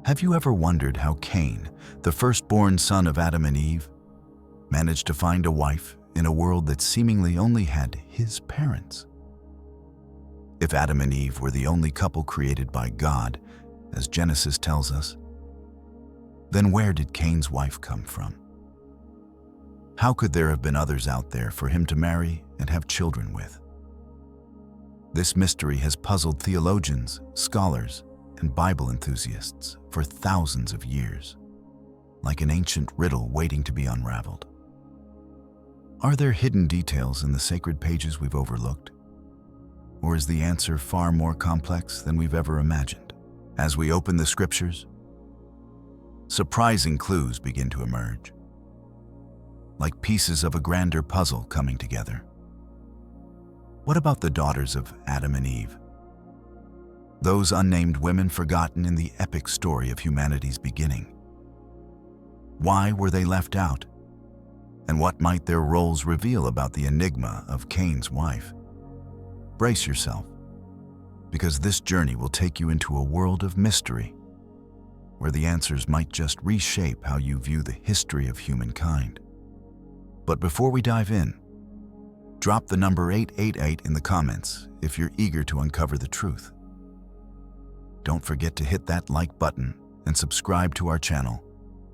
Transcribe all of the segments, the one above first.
Have you ever wondered how Cain, the firstborn son of Adam and Eve, managed to find a wife in a world that seemingly only had his parents? If Adam and Eve were the only couple created by God, as Genesis tells us, then where did Cain's wife come from? How could there have been others out there for him to marry and have children with? This mystery has puzzled theologians, scholars, and Bible enthusiasts for thousands of years, like an ancient riddle waiting to be unraveled. Are there hidden details in the sacred pages we've overlooked? Or is the answer far more complex than we've ever imagined? As we open the scriptures, surprising clues begin to emerge, like pieces of a grander puzzle coming together. What about the daughters of Adam and Eve? Those unnamed women forgotten in the epic story of humanity's beginning. Why were they left out? And what might their roles reveal about the enigma of Cain's wife? Brace yourself, because this journey will take you into a world of mystery, where the answers might just reshape how you view the history of humankind. But before we dive in, drop the number 888 in the comments if you're eager to uncover the truth. Don't forget to hit that like button and subscribe to our channel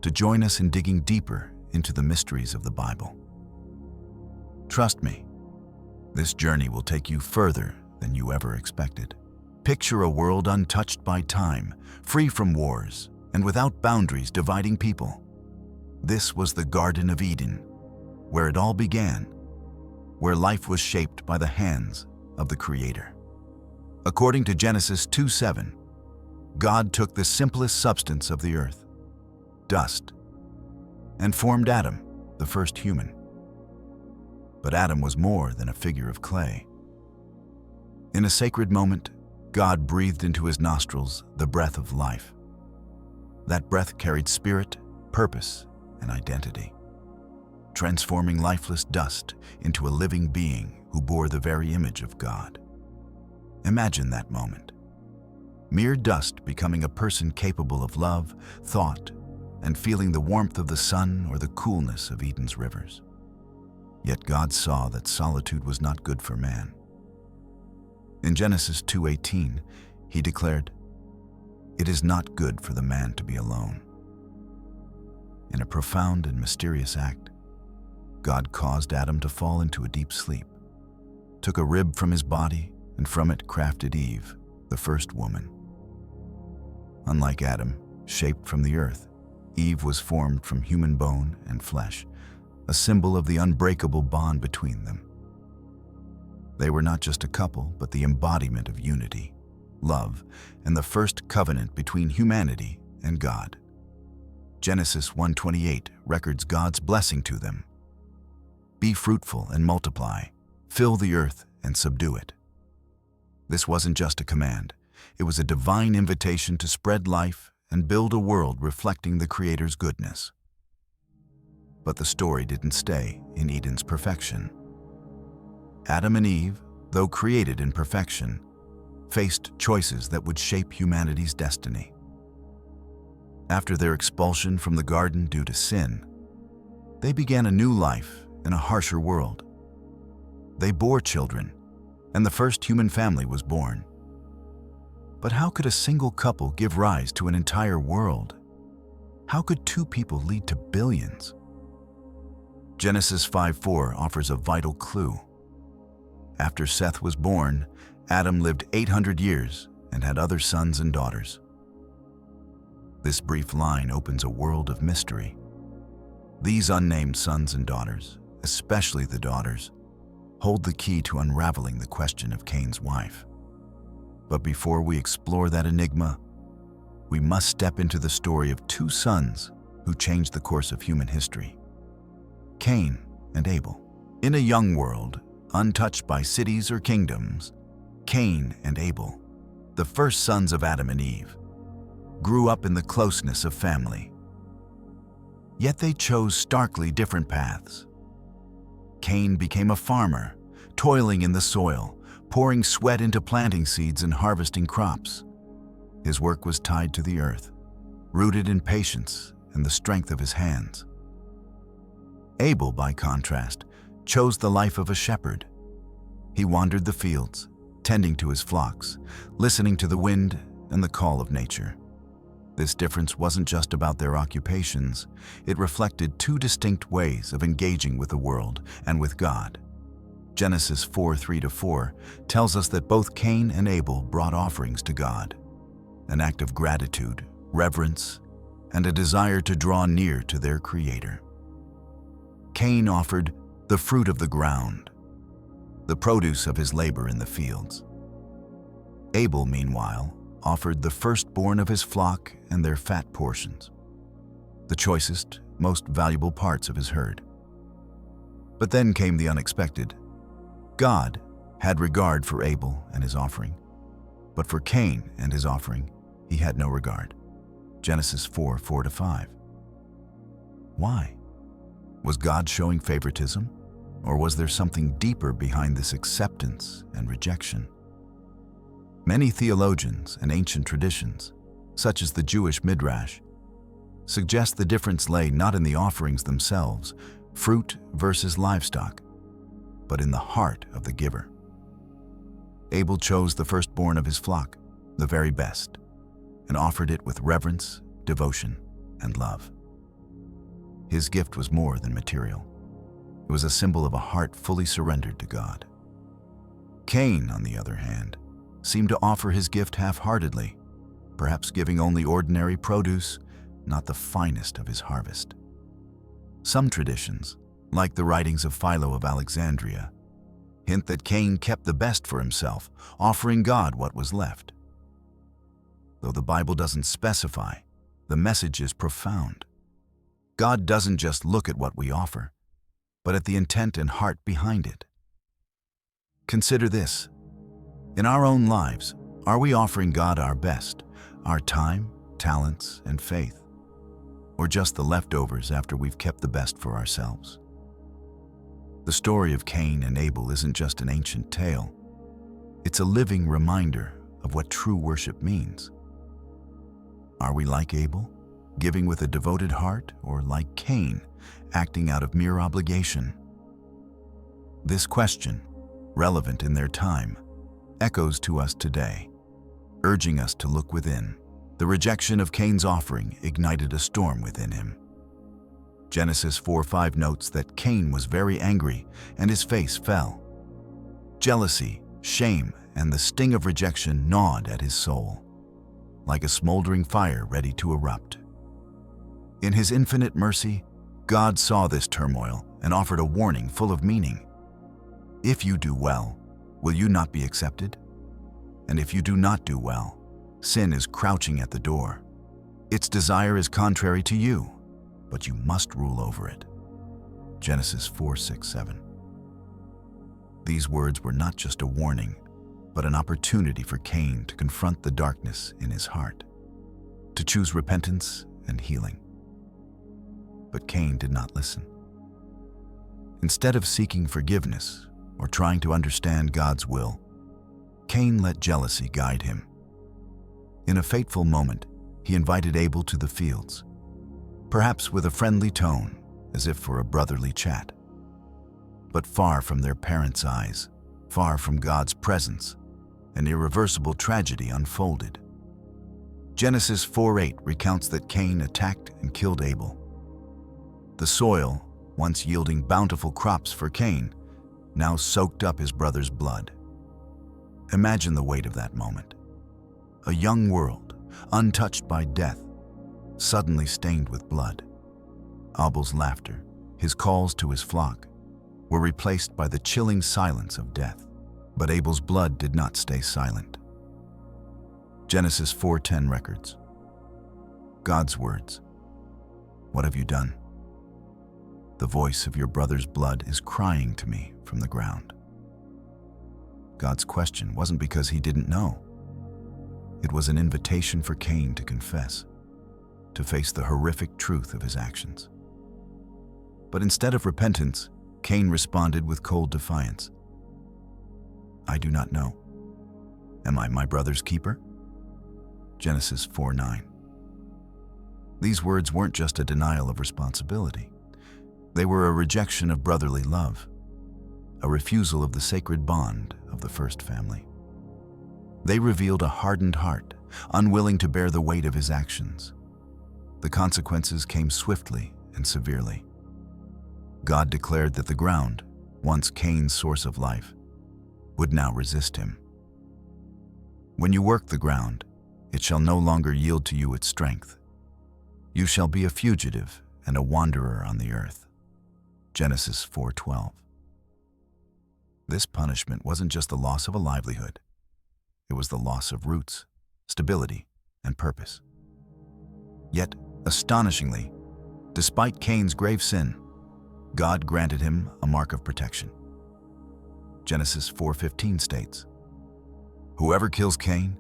to join us in digging deeper into the mysteries of the Bible. Trust me, this journey will take you further than you ever expected. Picture a world untouched by time, free from wars, and without boundaries dividing people. This was the Garden of Eden, where it all began, where life was shaped by the hands of the Creator. According to Genesis 2:7, God took the simplest substance of the earth, dust, and formed Adam, the first human. But Adam was more than a figure of clay. In a sacred moment, God breathed into his nostrils the breath of life. That breath carried spirit, purpose, and identity, transforming lifeless dust into a living being who bore the very image of God. Imagine that moment. Mere dust becoming a person capable of love, thought, and feeling the warmth of the sun or the coolness of Eden's rivers. Yet God saw that solitude was not good for man. In Genesis 2:18, he declared, "It is not good for the man to be alone." In a profound and mysterious act, God caused Adam to fall into a deep sleep, took a rib from his body, and from it crafted Eve, the first woman. Unlike Adam, shaped from the earth, Eve was formed from human bone and flesh, a symbol of the unbreakable bond between them. They were not just a couple, but the embodiment of unity, love, and the first covenant between humanity and God. Genesis 1:28 records God's blessing to them. "Be fruitful and multiply, fill the earth and subdue it." This wasn't just a command. It was a divine invitation to spread life and build a world reflecting the Creator's goodness. But the story didn't stay in Eden's perfection. Adam and Eve, though created in perfection, faced choices that would shape humanity's destiny. After their expulsion from the garden due to sin, they began a new life in a harsher world. They bore children, and the first human family was born. But how could a single couple give rise to an entire world? How could two people lead to billions? Genesis 5:4 offers a vital clue. After Seth was born, Adam lived 800 years and had other sons and daughters. This brief line opens a world of mystery. These unnamed sons and daughters, especially the daughters, hold the key to unraveling the question of Cain's wife. But before we explore that enigma, we must step into the story of two sons who changed the course of human history: Cain and Abel. In a young world, untouched by cities or kingdoms, Cain and Abel, the first sons of Adam and Eve, grew up in the closeness of family. Yet they chose starkly different paths. Cain became a farmer, toiling in the soil, pouring sweat into planting seeds and harvesting crops. His work was tied to the earth, rooted in patience and the strength of his hands. Abel, by contrast, chose the life of a shepherd. He wandered the fields, tending to his flocks, listening to the wind and the call of nature. This difference wasn't just about their occupations, it reflected two distinct ways of engaging with the world and with God. Genesis 4:3-4 tells us that both Cain and Abel brought offerings to God, an act of gratitude, reverence, and a desire to draw near to their Creator. Cain offered the fruit of the ground, the produce of his labor in the fields. Abel, meanwhile, offered the firstborn of his flock and their fat portions, the choicest, most valuable parts of his herd. But then came the unexpected. God had regard for Abel and his offering, but for Cain and his offering, he had no regard. Genesis 4:4-5. Why? Was God showing favoritism, or was there something deeper behind this acceptance and rejection? Many theologians and ancient traditions, such as the Jewish Midrash, suggest the difference lay not in the offerings themselves, fruit versus livestock, but in the heart of the giver. Abel chose the firstborn of his flock, the very best, and offered it with reverence, devotion, and love. His gift was more than material. It was a symbol of a heart fully surrendered to God. Cain, on the other hand, seemed to offer his gift half-heartedly, perhaps giving only ordinary produce, not the finest of his harvest. Some traditions, like the writings of Philo of Alexandria, hint that Cain kept the best for himself, offering God what was left. Though the Bible doesn't specify, the message is profound. God doesn't just look at what we offer, but at the intent and heart behind it. Consider this. In our own lives, are we offering God our best, our time, talents, and faith, or just the leftovers after we've kept the best for ourselves? The story of Cain and Abel isn't just an ancient tale. It's a living reminder of what true worship means. Are we like Abel, giving with a devoted heart, or like Cain, acting out of mere obligation? This question, relevant in their time, echoes to us today, urging us to look within. The rejection of Cain's offering ignited a storm within him. Genesis 4:5 notes that Cain was very angry and his face fell. Jealousy, shame, and the sting of rejection gnawed at his soul, like a smoldering fire ready to erupt. In his infinite mercy, God saw this turmoil and offered a warning full of meaning. If you do well, will you not be accepted? And if you do not do well, sin is crouching at the door. Its desire is contrary to you, but you must rule over it. Genesis 4:6-7. These words were not just a warning, but an opportunity for Cain to confront the darkness in his heart, to choose repentance and healing. But Cain did not listen. Instead of seeking forgiveness or trying to understand God's will, Cain let jealousy guide him. In a fateful moment, he invited Abel to the fields, perhaps with a friendly tone, as if for a brotherly chat. But far from their parents' eyes, far from God's presence, an irreversible tragedy unfolded. Genesis 4:8 recounts that Cain attacked and killed Abel. The soil, once yielding bountiful crops for Cain, now soaked up his brother's blood. Imagine the weight of that moment. A young world, untouched by death, suddenly stained with blood. Abel's laughter, his calls to his flock, were replaced by the chilling silence of death. But Abel's blood did not stay silent. Genesis 4:10 records God's words, "What have you done? The voice of your brother's blood is crying to me from the ground." God's question wasn't because he didn't know. It was an invitation for Cain to confess, to face the horrific truth of his actions. But instead of repentance, Cain responded with cold defiance. "I do not know. Am I my brother's keeper?" Genesis 4:9. These words weren't just a denial of responsibility. They were a rejection of brotherly love, a refusal of the sacred bond of the first family. They revealed a hardened heart, unwilling to bear the weight of his actions. The consequences came swiftly and severely. God declared that the ground, once Cain's source of life, would now resist him. When you work the ground, it shall no longer yield to you its strength. You shall be a fugitive and a wanderer on the earth. Genesis 4:12. This punishment wasn't just the loss of a livelihood. It was the loss of roots, stability, and purpose. Yet, astonishingly, despite Cain's grave sin, God granted him a mark of protection. Genesis 4:15 states, "Whoever kills Cain,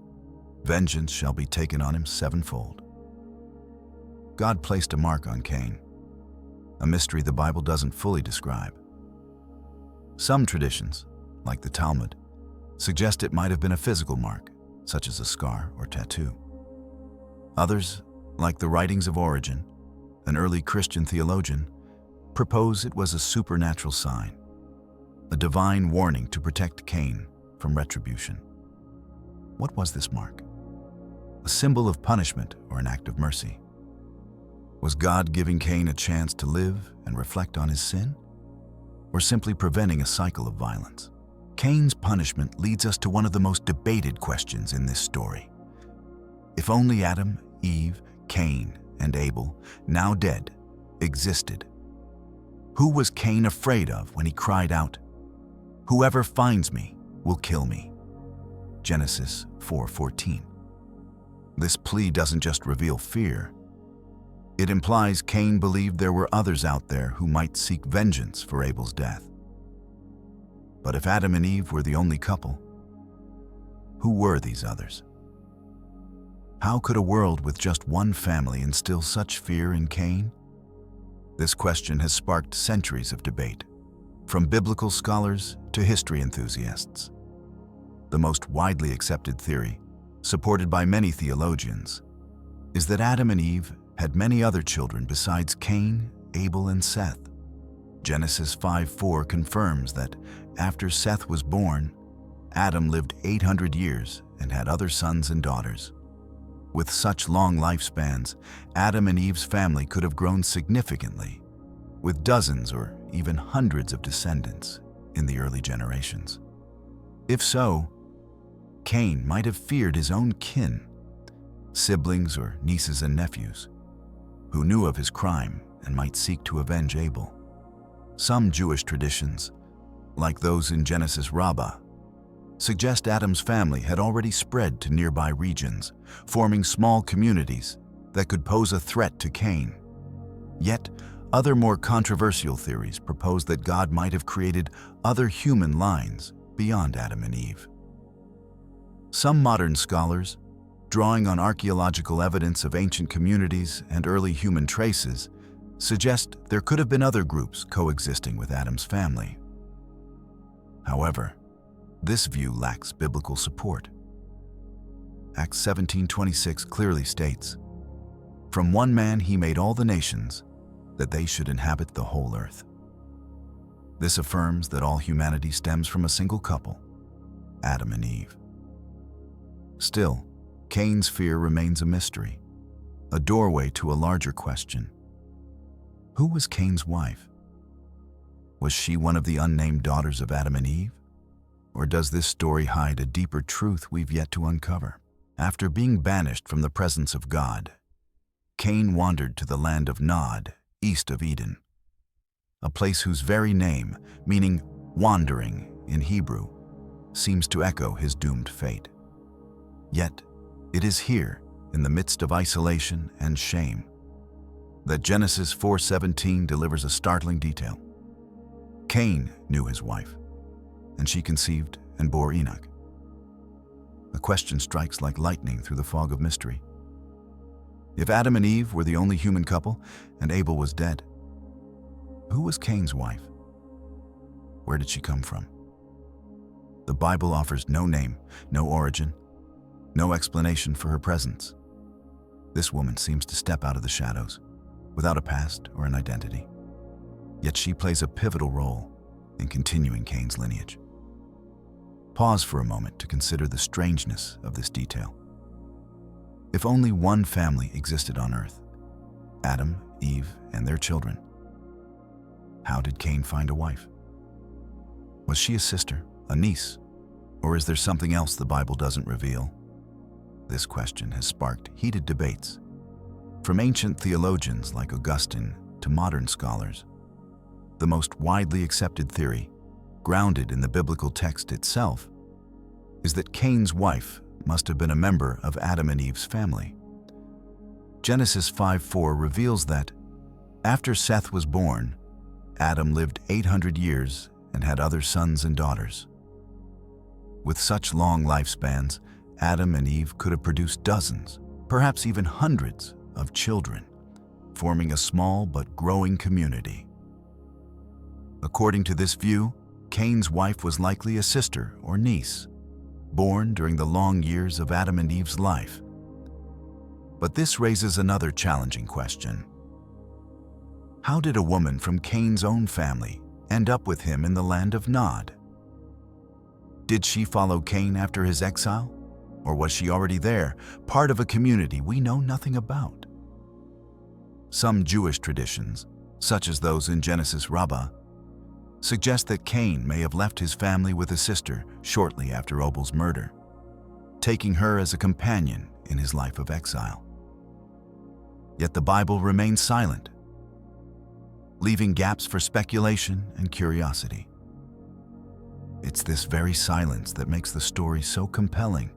vengeance shall be taken on him sevenfold." God placed a mark on Cain, a mystery the Bible doesn't fully describe. Some traditions, like the Talmud, suggest it might have been a physical mark, such as a scar or tattoo. Others, like the writings of Origen, an early Christian theologian, propose it was a supernatural sign, a divine warning to protect Cain from retribution. What was this mark? A symbol of punishment or an act of mercy? Was God giving Cain a chance to live and reflect on his sin? Or simply preventing a cycle of violence? Cain's punishment leads us to one of the most debated questions in this story. If only Adam, Eve, Cain, and Abel, now dead, existed, who was Cain afraid of when he cried out, "Whoever finds me will kill me"? Genesis 4:14. This plea doesn't just reveal fear. It implies Cain believed there were others out there who might seek vengeance for Abel's death. But if Adam and Eve were the only couple, who were these others? How could a world with just one family instill such fear in Cain? This question has sparked centuries of debate, from biblical scholars to history enthusiasts. The most widely accepted theory, supported by many theologians, is that Adam and Eve had many other children besides Cain, Abel, and Seth. Genesis 5:4 confirms that after Seth was born, Adam lived 800 years and had other sons and daughters. With such long lifespans, Adam and Eve's family could have grown significantly, with dozens or even hundreds of descendants in the early generations. If so, Cain might have feared his own kin, siblings or nieces and nephews, who knew of his crime and might seek to avenge Abel. Some Jewish traditions, like those in Genesis Rabbah, suggest Adam's family had already spread to nearby regions, forming small communities that could pose a threat to Cain. Yet, other more controversial theories propose that God might have created other human lines beyond Adam and Eve. Some modern scholars, drawing on archaeological evidence of ancient communities and early human traces, suggest there could have been other groups coexisting with Adam's family. However, this view lacks biblical support. Acts 17:26 clearly states, "From one man he made all the nations, that they should inhabit the whole earth." This affirms that all humanity stems from a single couple, Adam and Eve. Still, Cain's fear remains a mystery, a doorway to a larger question. Who was Cain's wife? Was she one of the unnamed daughters of Adam and Eve? Or does this story hide a deeper truth we've yet to uncover? After being banished from the presence of God, Cain wandered to the land of Nod, east of Eden, a place whose very name, meaning wandering in Hebrew, seems to echo his doomed fate. Yet, it is here, in the midst of isolation and shame, that Genesis 4:17 delivers a startling detail. Cain knew his wife, and she conceived and bore Enoch. A question strikes like lightning through the fog of mystery. If Adam and Eve were the only human couple and Abel was dead, who was Cain's wife? Where did she come from? The Bible offers no name, no origin, no explanation for her presence. This woman seems to step out of the shadows, without a past or an identity. Yet she plays a pivotal role in continuing Cain's lineage. Pause for a moment to consider the strangeness of this detail. If only one family existed on earth, Adam, Eve, and their children, how did Cain find a wife? Was she a sister, a niece, or is there something else the Bible doesn't reveal? This question has sparked heated debates, from ancient theologians like Augustine to modern scholars. The most widely accepted theory, grounded in the biblical text itself, is that Cain's wife must have been a member of Adam and Eve's family. Genesis 5:4 reveals that, after Seth was born, Adam lived 800 years and had other sons and daughters. With such long lifespans, Adam and Eve could have produced dozens, perhaps even hundreds, of children, forming a small but growing community. According to this view, Cain's wife was likely a sister or niece, born during the long years of Adam and Eve's life. But this raises another challenging question. How did a woman from Cain's own family end up with him in the land of Nod? Did she follow Cain after his exile? Or was she already there, part of a community we know nothing about? Some Jewish traditions, such as those in Genesis Rabbah, suggest that Cain may have left his family with a sister shortly after Abel's murder, taking her as a companion in his life of exile. Yet the Bible remains silent, leaving gaps for speculation and curiosity. It's this very silence that makes the story so compelling,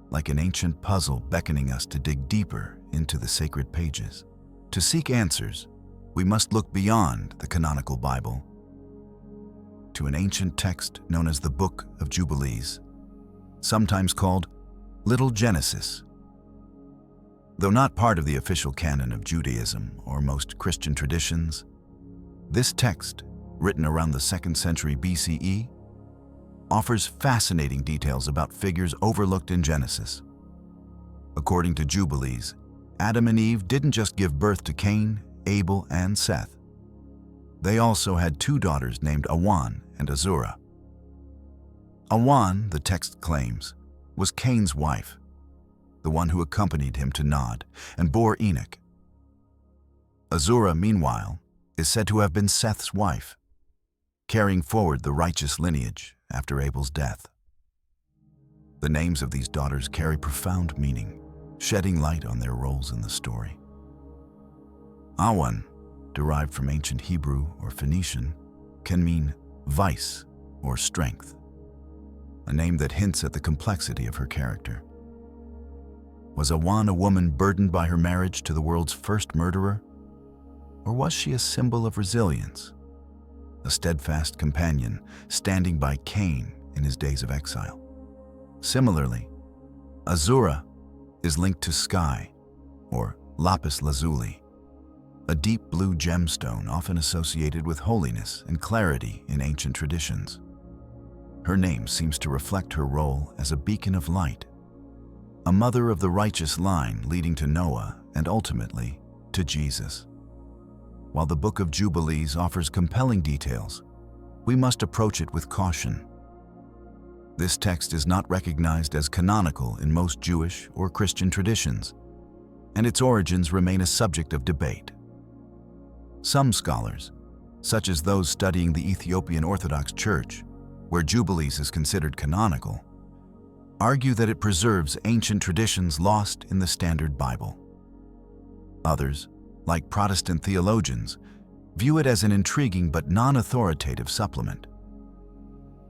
like an ancient puzzle beckoning us to dig deeper into the sacred pages. To seek answers, we must look beyond the canonical Bible to an ancient text known as the Book of Jubilees, sometimes called Little Genesis. Though not part of the official canon of Judaism or most Christian traditions, this text, written around the 2nd century BCE, offers fascinating details about figures overlooked in Genesis. According to Jubilees, Adam and Eve didn't just give birth to Cain, Abel, and Seth. They also had 2 daughters named Awan and Azura. Awan, the text claims, was Cain's wife, the one who accompanied him to Nod and bore Enoch. Azura, meanwhile, is said to have been Seth's wife, carrying forward the righteous lineage after Abel's death. The names of these daughters carry profound meaning, shedding light on their roles in the story. Awan, derived from ancient Hebrew or Phoenician, can mean vice or strength, a name that hints at the complexity of her character. Was Awan a woman burdened by her marriage to the world's first murderer? Or was she a symbol of resilience, a steadfast companion standing by Cain in his days of exile? Similarly, Azura is linked to sky, or lapis lazuli, a deep blue gemstone often associated with holiness and clarity in ancient traditions. Her name seems to reflect her role as a beacon of light, a mother of the righteous line leading to Noah and ultimately to Jesus. While the Book of Jubilees offers compelling details, we must approach it with caution. This text is not recognized as canonical in most Jewish or Christian traditions, and its origins remain a subject of debate. Some scholars, such as those studying the Ethiopian Orthodox Church, where Jubilees is considered canonical, argue that it preserves ancient traditions lost in the Standard Bible. Others, like Protestant theologians, view it as an intriguing but non-authoritative supplement.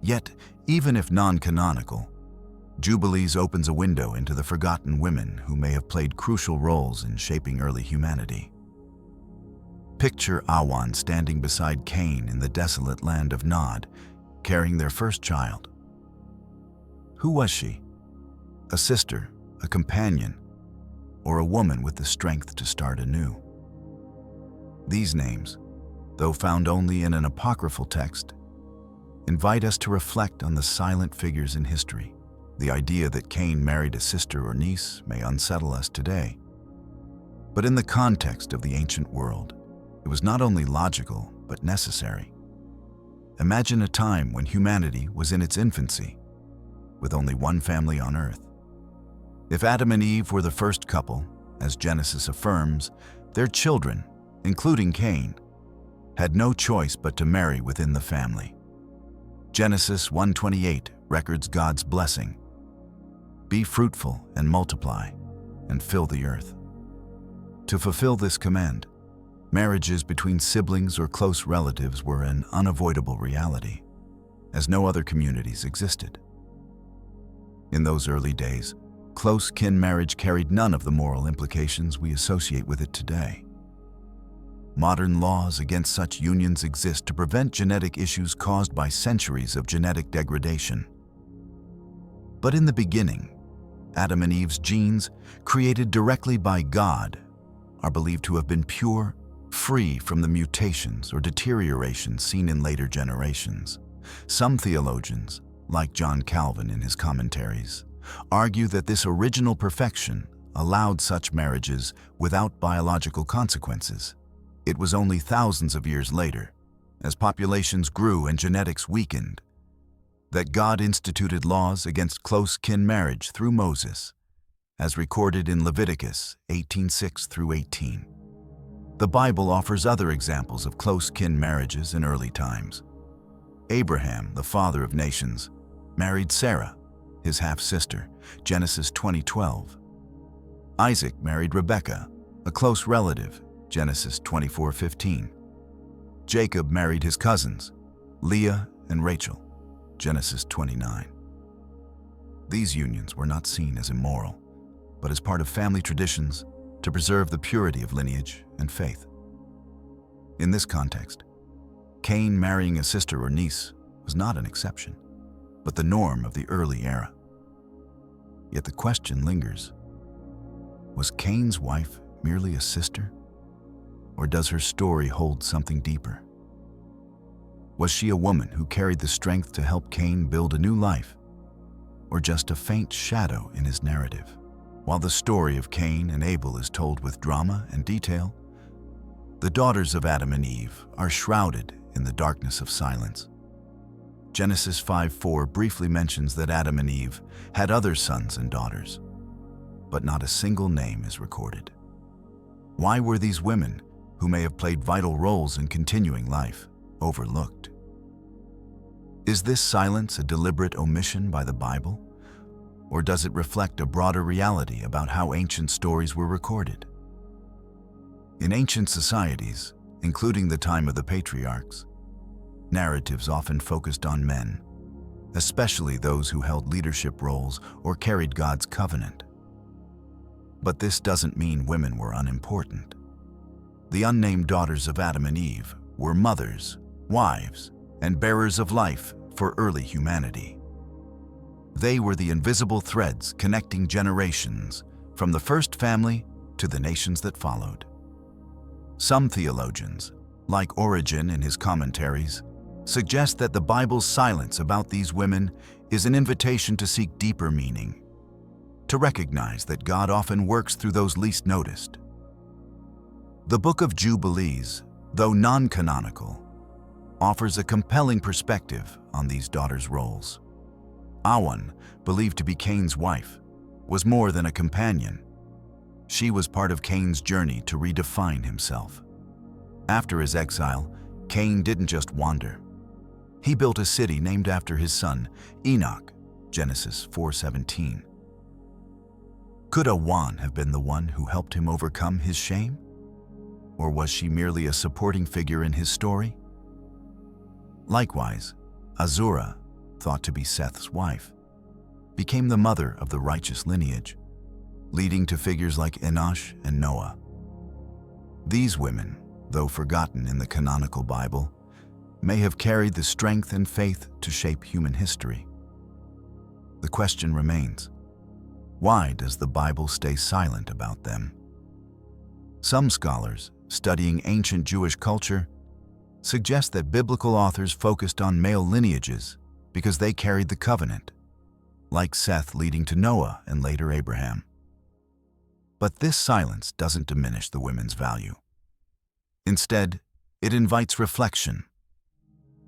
Yet, even if non-canonical, Jubilees opens a window into the forgotten women who may have played crucial roles in shaping early humanity. Picture Awan standing beside Cain in the desolate land of Nod, carrying their first child. Who was she? A sister, a companion, or a woman with the strength to start anew? These names, though found only in an apocryphal text, invite us to reflect on the silent figures in history. The idea that Cain married a sister or niece may unsettle us today, But in the context of the ancient world, it was not only logical, but necessary. Imagine a time when humanity was in its infancy, with only one family on earth. If Adam and Eve were the first couple, as Genesis affirms, their children, including Cain, had no choice but to marry within the family. Genesis 1:28 records God's blessing. Be fruitful and multiply, and fill the earth. To fulfill this command, marriages between siblings or close relatives were an unavoidable reality, as no other communities existed. In those early days, close kin marriage carried none of the moral implications we associate with it today. Modern laws against such unions exist to prevent genetic issues caused by centuries of genetic degradation. But in the beginning, Adam and Eve's genes, created directly by God, are believed to have been pure, free from the mutations or deterioration seen in later generations. Some theologians, like John Calvin in his commentaries, argue that this original perfection allowed such marriages without biological consequences. It was only thousands of years later, as populations grew and genetics weakened, that God instituted laws against close kin marriage through Moses, as recorded in Leviticus 18:6 through 18. The Bible offers other examples of close kin marriages in early times. Abraham, the father of nations, married Sarah, his half-sister, Genesis 20:12. Isaac married Rebekah, a close relative, Genesis 24:15. Jacob married his cousins, Leah and Rachel, Genesis 29. These unions were not seen as immoral, but as part of family traditions to preserve the purity of lineage and faith. In this context, Cain marrying a sister or niece was not an exception, but the norm of the early era. Yet the question lingers: was Cain's wife merely a sister? Or does her story hold something deeper? Was she a woman who carried the strength to help Cain build a new life, or just a faint shadow in his narrative? While the story of Cain and Abel is told with drama and detail, the daughters of Adam and Eve are shrouded in the darkness of silence. Genesis 5:4 briefly mentions that Adam and Eve had other sons and daughters, but not a single name is recorded. Why were these women, who may have played vital roles in continuing life, overlooked? Is this silence a deliberate omission by the Bible, or does it reflect a broader reality about how ancient stories were recorded? In ancient societies, including the time of the patriarchs, narratives often focused on men, especially those who held leadership roles or carried God's covenant. But this doesn't mean women were unimportant. The unnamed daughters of Adam and Eve were mothers, wives, and bearers of life for early humanity. They were the invisible threads connecting generations from the first family to the nations that followed. Some theologians, like Origen in his commentaries, suggest that the Bible's silence about these women is an invitation to seek deeper meaning, to recognize that God often works through those least noticed. The Book of Jubilees, though non-canonical, offers a compelling perspective on these daughters' roles. Awan, believed to be Cain's wife, was more than a companion. She was part of Cain's journey to redefine himself. After his exile, Cain didn't just wander. He built a city named after his son, Enoch, Genesis 4:17. Could Awan have been the one who helped him overcome his shame? Or was she merely a supporting figure in his story? Likewise, Azura, thought to be Seth's wife, became the mother of the righteous lineage, leading to figures like Enosh and Noah. These women, though forgotten in the canonical Bible, may have carried the strength and faith to shape human history. The question remains: why does the Bible stay silent about them? Some scholars, studying ancient Jewish culture, suggest that biblical authors focused on male lineages because they carried the covenant, like Seth leading to Noah and later Abraham. But this silence doesn't diminish the women's value. Instead, it invites reflection.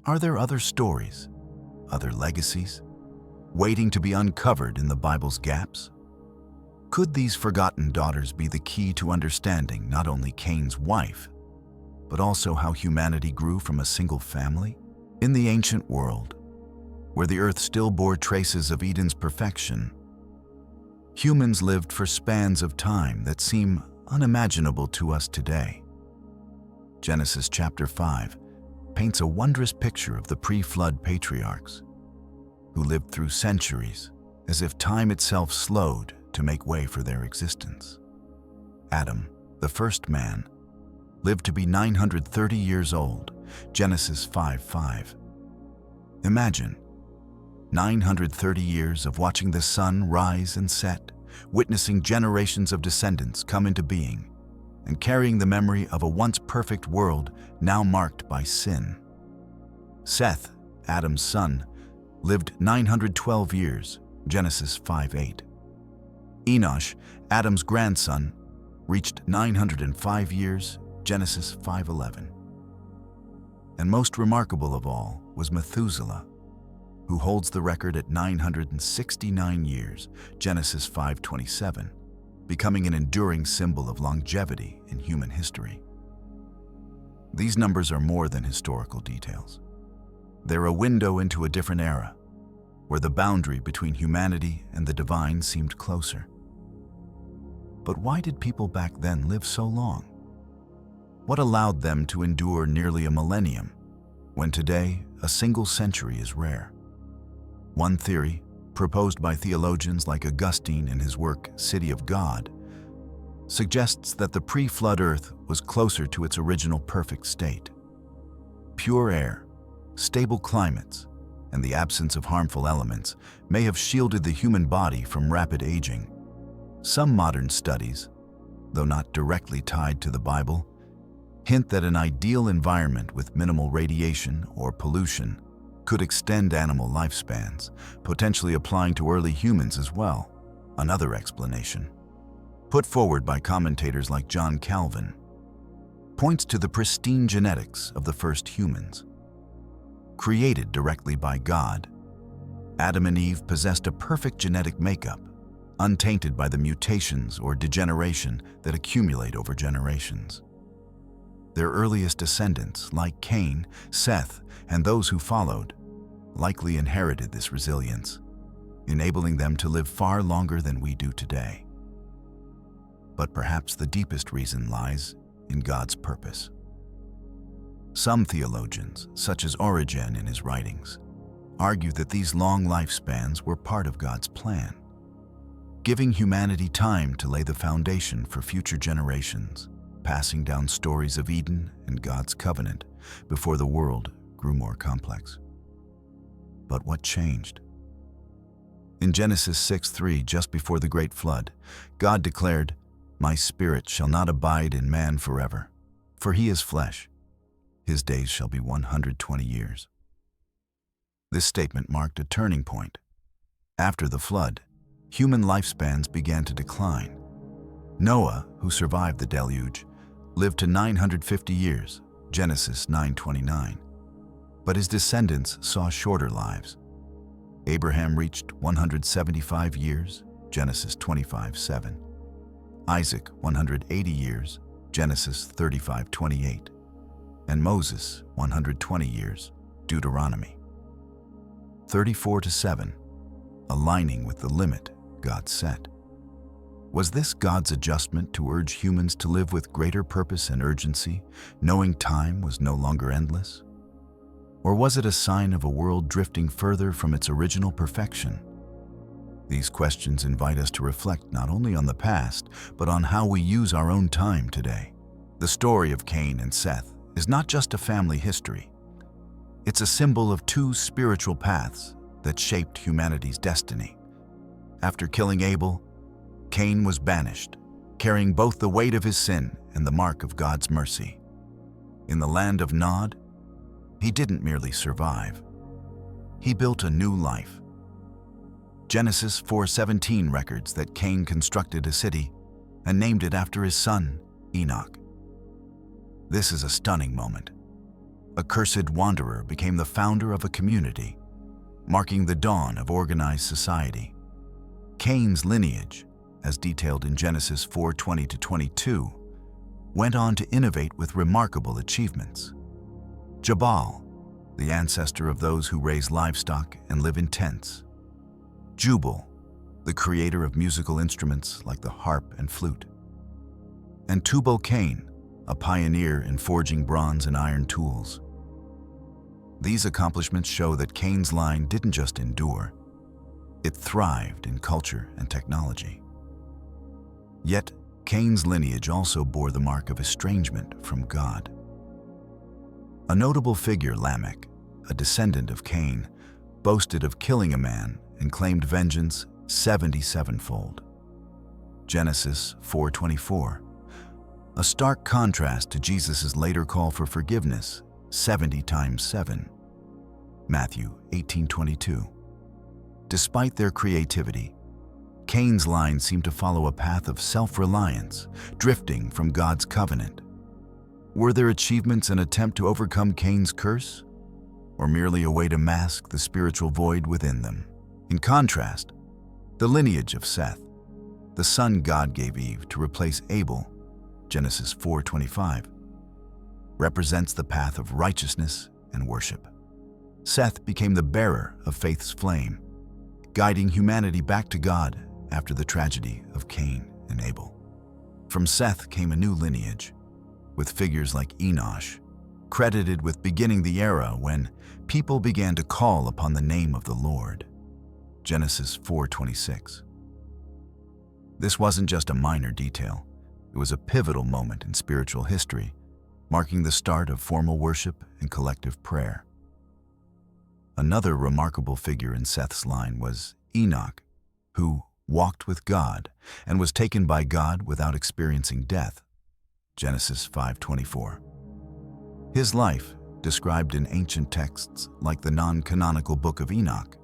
Are there other stories, other legacies, waiting to be uncovered in the Bible's gaps? Could these forgotten daughters be the key to understanding not only Cain's wife, but also how humanity grew from a single family? In the ancient world, where the earth still bore traces of Eden's perfection, humans lived for spans of time that seem unimaginable to us today. Genesis chapter 5 paints a wondrous picture of the pre-flood patriarchs, who lived through centuries as if time itself slowed to make way for their existence. Adam, the first man, lived to be 930 years old, Genesis 5:5. Imagine 930 years of watching the sun rise and set, witnessing generations of descendants come into being, and carrying the memory of a once perfect world now marked by sin. Seth, Adam's son, lived 912 years, Genesis 5:8. Enosh, Adam's grandson, reached 905 years, Genesis 5:11. And most remarkable of all was Methuselah, who holds the record at 969 years, Genesis 5:27, becoming an enduring symbol of longevity in human history. These numbers are more than historical details. They're a window into a different era, where the boundary between humanity and the divine seemed closer. But why did people back then live so long? What allowed them to endure nearly a millennium, when today a single century is rare? One theory, proposed by theologians like Augustine in his work City of God, suggests that the pre-flood earth was closer to its original perfect state. Pure air, stable climates, and the absence of harmful elements may have shielded the human body from rapid aging. Some modern studies, though not directly tied to the Bible, hint that an ideal environment with minimal radiation or pollution could extend animal lifespans, potentially applying to early humans as well. Another explanation, put forward by commentators like John Calvin, points to the pristine genetics of the first humans. Created directly by God, Adam and Eve possessed a perfect genetic makeup, untainted by the mutations or degeneration that accumulate over generations. Their earliest descendants, like Cain, Seth, and those who followed, likely inherited this resilience, enabling them to live far longer than we do today. But perhaps the deepest reason lies in God's purpose. Some theologians, such as Origen in his writings, argue that these long lifespans were part of God's plan, giving humanity time to lay the foundation for future generations, passing down stories of Eden and God's covenant before the world grew more complex. But what changed? In Genesis 6:3, just before the great flood, God declared, "My spirit shall not abide in man forever, for he is flesh. His days shall be 120 years." This statement marked a turning point. After the flood, human lifespans began to decline. Noah, who survived the deluge, lived to 950 years, Genesis 9:29. But his descendants saw shorter lives. Abraham reached 175 years, Genesis 25:7. Isaac, 180 years, Genesis 35:28. And Moses, 120 years, Deuteronomy 34:7, aligning with the limit God set. Was this God's adjustment to urge humans to live with greater purpose and urgency, knowing time was no longer endless? Or was it a sign of a world drifting further from its original perfection? These questions invite us to reflect not only on the past, but on how we use our own time today. The story of Cain and Seth is not just a family history. It's a symbol of two spiritual paths that shaped humanity's destiny. After killing Abel, Cain was banished, carrying both the weight of his sin and the mark of God's mercy. In the land of Nod, he didn't merely survive. He built a new life. Genesis 4:17 records that Cain constructed a city and named it after his son, Enoch. This is a stunning moment. A cursed wanderer became the founder of a community, marking the dawn of organized society. Cain's lineage, as detailed in Genesis 4:20-22, went on to innovate with remarkable achievements. Jabal, the ancestor of those who raise livestock and live in tents. Jubal, the creator of musical instruments like the harp and flute. And Tubal-Cain, a pioneer in forging bronze and iron tools. These accomplishments show that Cain's line didn't just endure, it thrived in culture and technology. Yet, Cain's lineage also bore the mark of estrangement from God. A notable figure, Lamech, a descendant of Cain, boasted of killing a man and claimed vengeance 77-fold. Genesis 4:24, a stark contrast to Jesus' later call for forgiveness, 70 times 7. Matthew 18:22. Despite their creativity, Cain's line seemed to follow a path of self-reliance, drifting from God's covenant. Were their achievements an attempt to overcome Cain's curse, or merely a way to mask the spiritual void within them? In contrast, the lineage of Seth, the son God gave Eve to replace Abel, Genesis 4:25, represents the path of righteousness and worship. Seth became the bearer of faith's flame, guiding humanity back to God after the tragedy of Cain and Abel. From Seth came a new lineage, with figures like Enosh, credited with beginning the era when people began to call upon the name of the Lord. Genesis 4:26. This wasn't just a minor detail, it was a pivotal moment in spiritual history, marking the start of formal worship and collective prayer. Another remarkable figure in Seth's line was Enoch, who walked with God and was taken by God without experiencing death. Genesis 5:24. His life, described in ancient texts like the non-canonical Book of Enoch,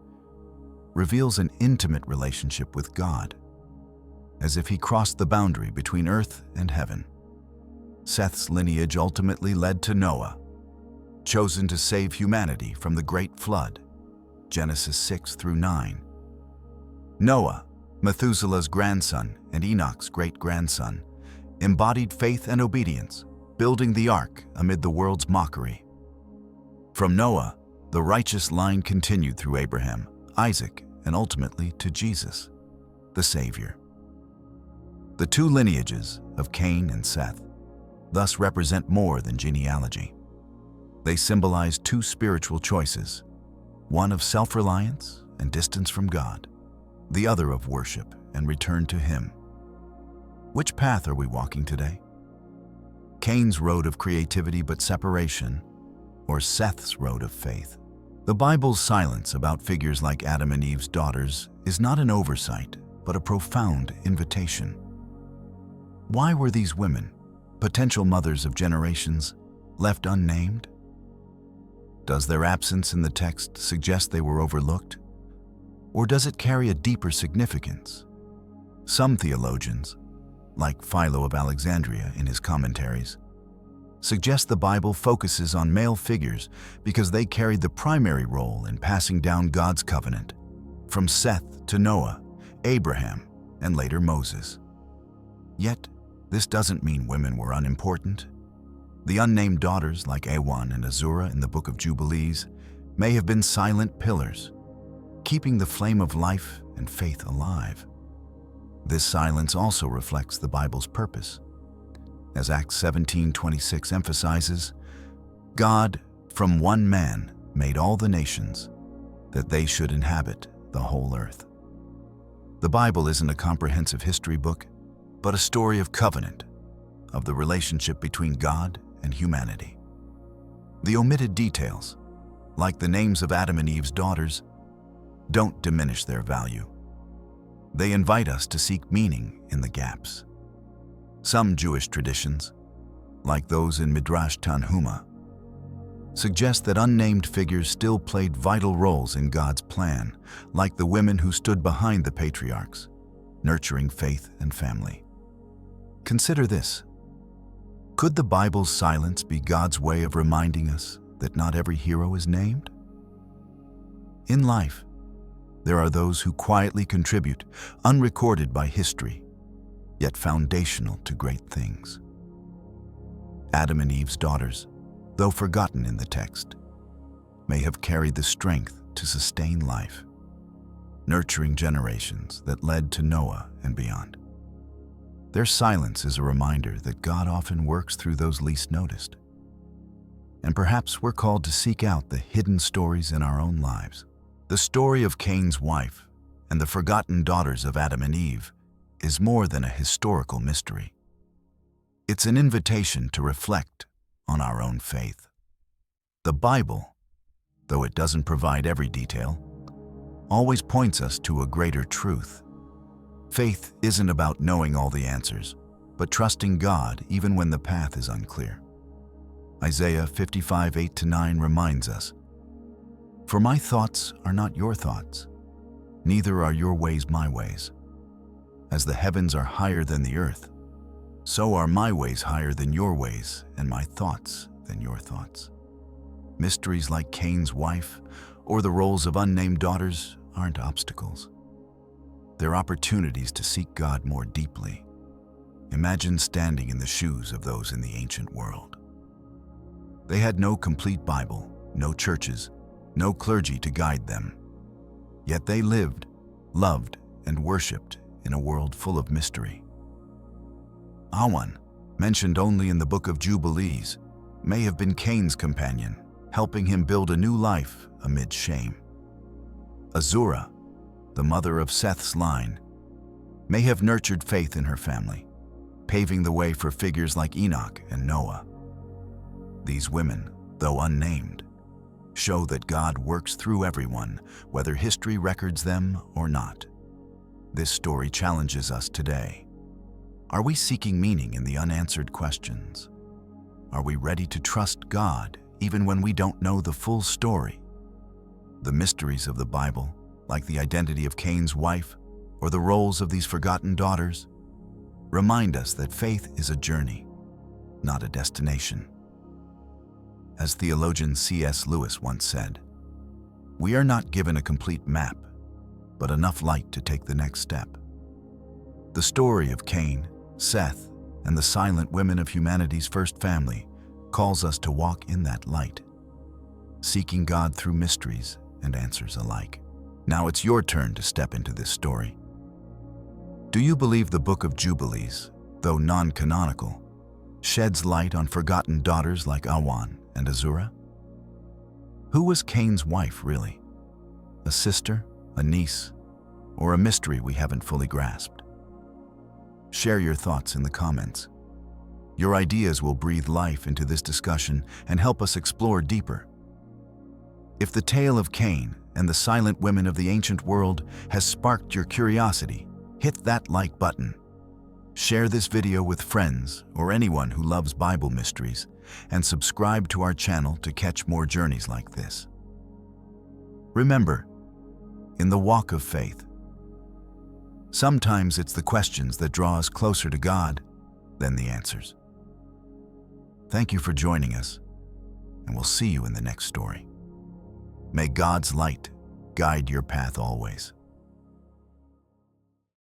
reveals an intimate relationship with God, as if he crossed the boundary between earth and heaven. Seth's lineage ultimately led to Noah, chosen to save humanity from the Great Flood, Genesis 6-9. Noah, Methuselah's grandson and Enoch's great-grandson, embodied faith and obedience, building the ark amid the world's mockery. From Noah, the righteous line continued through Abraham, Isaac, and ultimately to Jesus, the Savior. The two lineages of Cain and Seth thus represent more than genealogy. They symbolize two spiritual choices, one of self-reliance and distance from God, the other of worship and return to Him. Which path are we walking today? Cain's road of creativity but separation, or Seth's road of faith? The Bible's silence about figures like Adam and Eve's daughters is not an oversight, but a profound invitation. Why were these women, potential mothers of generations, left unnamed? Does their absence in the text suggest they were overlooked? Or does it carry a deeper significance? Some theologians, like Philo of Alexandria in his commentaries, suggest the Bible focuses on male figures because they carried the primary role in passing down God's covenant, from Seth to Noah, Abraham, and later Moses. Yet, this doesn't mean women were unimportant. The unnamed daughters like Awan and Azura in the Book of Jubilees may have been silent pillars, keeping the flame of life and faith alive. This silence also reflects the Bible's purpose. As Acts 17:26 emphasizes, God, from one man, made all the nations, that they should inhabit the whole earth. The Bible isn't a comprehensive history book, but a story of covenant, of the relationship between God and humanity. The omitted details, like the names of Adam and Eve's daughters, don't diminish their value. They invite us to seek meaning in the gaps. Some Jewish traditions, like those in Midrash Tanhuma, suggest that unnamed figures still played vital roles in God's plan, like the women who stood behind the patriarchs, nurturing faith and family. Consider this. Could the Bible's silence be God's way of reminding us that not every hero is named? In life, there are those who quietly contribute, unrecorded by history, yet foundational to great things. Adam and Eve's daughters, though forgotten in the text, may have carried the strength to sustain life, nurturing generations that led to Noah and beyond. Their silence is a reminder that God often works through those least noticed. And perhaps we're called to seek out the hidden stories in our own lives. The story of Cain's wife and the forgotten daughters of Adam and Eve is more than a historical mystery. It's an invitation to reflect on our own faith. The Bible, though it doesn't provide every detail, always points us to a greater truth. Faith isn't about knowing all the answers, but trusting God even when the path is unclear. Isaiah 55:8-9 reminds us, "For my thoughts are not your thoughts, neither are your ways my ways. As the heavens are higher than the earth, so are my ways higher than your ways, and my thoughts than your thoughts." Mysteries like Cain's wife or the roles of unnamed daughters aren't obstacles. They're opportunities to seek God more deeply. Imagine standing in the shoes of those in the ancient world. They had no complete Bible, no churches, no clergy to guide them. Yet they lived, loved, and worshipped in a world full of mystery. Awan, mentioned only in the Book of Jubilees, may have been Cain's companion, helping him build a new life amid shame. Azura, the mother of Seth's line, may have nurtured faith in her family, paving the way for figures like Enoch and Noah. These women, though unnamed, show that God works through everyone, whether history records them or not. This story challenges us today. Are we seeking meaning in the unanswered questions? Are we ready to trust God even when we don't know the full story? The mysteries of the Bible, like the identity of Cain's wife or the roles of these forgotten daughters, remind us that faith is a journey, not a destination. As theologian C.S. Lewis once said, "We are not given a complete map, but enough light to take the next step." The story of Cain, Seth, and the silent women of humanity's first family calls us to walk in that light, seeking God through mysteries and answers alike. Now it's your turn to step into this story. Do you believe the Book of Jubilees, though non-canonical, sheds light on forgotten daughters like Awan and Azura? Who was Cain's wife really? A sister, a niece, or a mystery we haven't fully grasped? Share your thoughts in the comments. Your ideas will breathe life into this discussion and help us explore deeper. If the tale of Cain and the silent women of the ancient world has sparked your curiosity, hit that like button. Share this video with friends or anyone who loves Bible mysteries, and subscribe to our channel to catch more journeys like this. Remember, in the walk of faith, sometimes it's the questions that draw us closer to God than the answers. Thank you for joining us, and we'll see you in the next story. May God's light guide your path always.